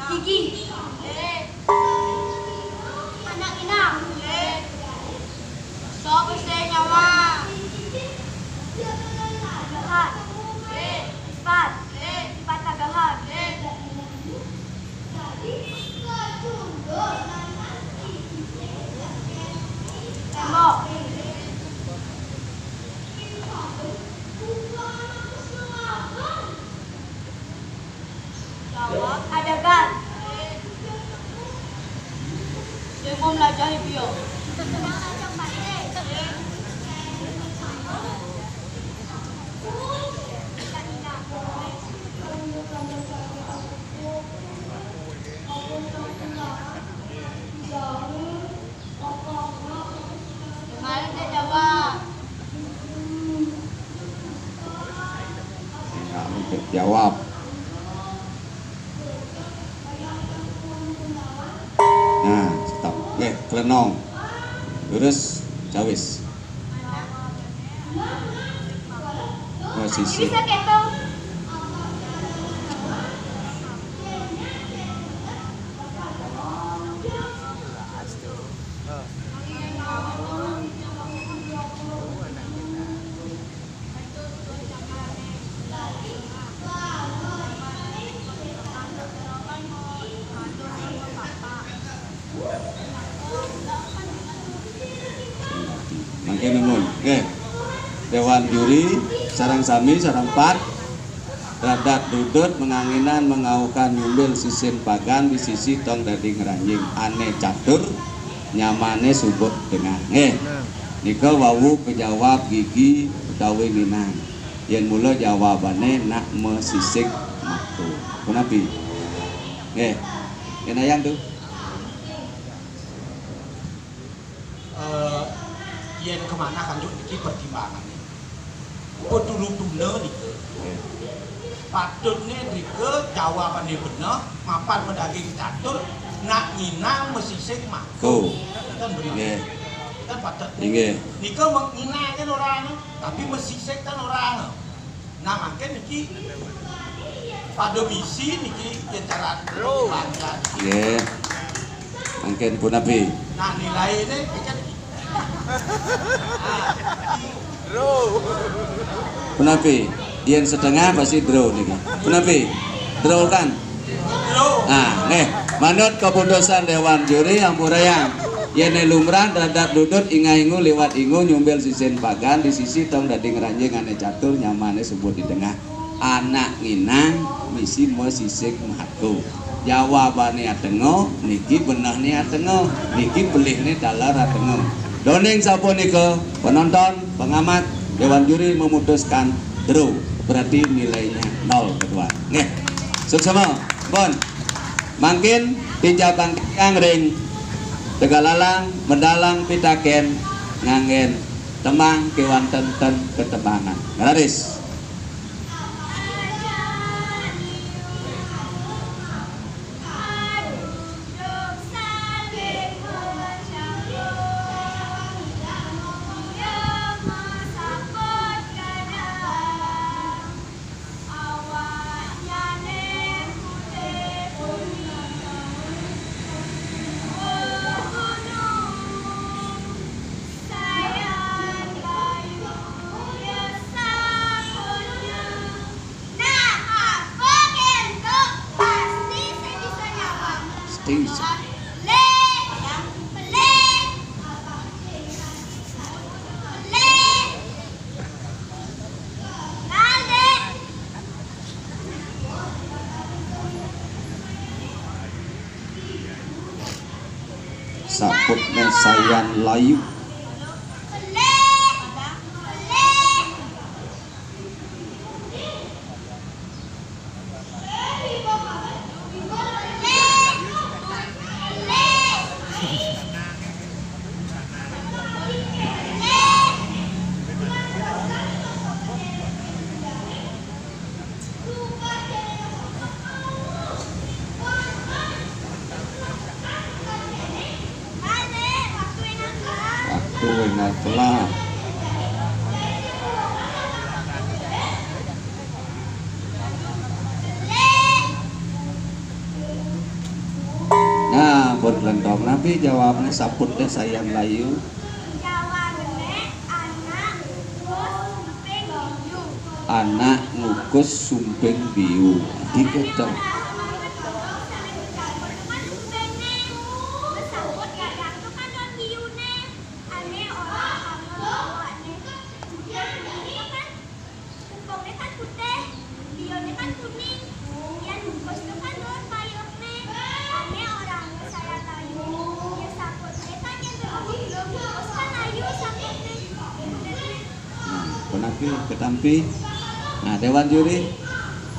Gigi. Anak inang. Sok besi nyawa. Tagahan. Lipat. Lipat tagahan. Tembok. Jawab. Adegan. Saya mau belajar bio. Kemarin dia jawab. Enggak untuk jawab. Nah, stop. Oke, kelenong. Lurus, cawis. Posisi. Bisa keto. Mangke numun. Oke. Dewan juri sarang sami sarang pat radat dudut menganginan mengaukan nyumbil sisin pagan di sisi tong dadi ngeranjing ane catur nyamane subuk tengah. Nika wawu pejawab gigi utawi nginang. Yen mula jawabane nak mesisik maktu. Kunapi? Nggih. Kenayang tuh. Yen kemana kan yuk niki pertimbangannya. Dulu niki. Patutnya niki jawabannya benar, mapan mendaging catur, nak nginang mesisik makku. Kan beri. Kan patut. Niki menginang kan orang, tapi mesisik kan orang. Nah makanya niki pada misi niki cara lancar. Nggih. Mungkin punapi. Nah nilainya kan Punapi, yen setengah pasti draw niki. Punapi, draw kan? Nah, manut keputusan Dewan Juri yang purayang. Yen lumrah dadat dudut inga-ingu liwat ingu nyumbil sisin pagan di sisi tong dadi ngeranjing ane catur nyamane sebut di tengah. Anak nginang misi mesisik mahku. Jawabane atengo niki benahne atengo, niki belihne dalar atengo. Doning sapunika penonton, pengamat, Dewan Juri memutuskan draw, berarti nilainya 0 kedua. Nggih. Suksema, pun. Mangkin tinjakan kang ring Tegalalang mendalang pitaken ngangen temang kewan tenten ketebangan. Laris. Saputne sayan layu telah Penapi jawabnya saput teh sayang layu. Jawabnya anak bos sumping biu. Anak ngukus sumping biu. Gitu. Penapi ketampi. Nah, dewan juri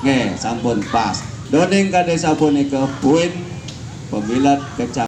nggih sampun pas. Dodeng kade sapunika poin pemilat kecamatan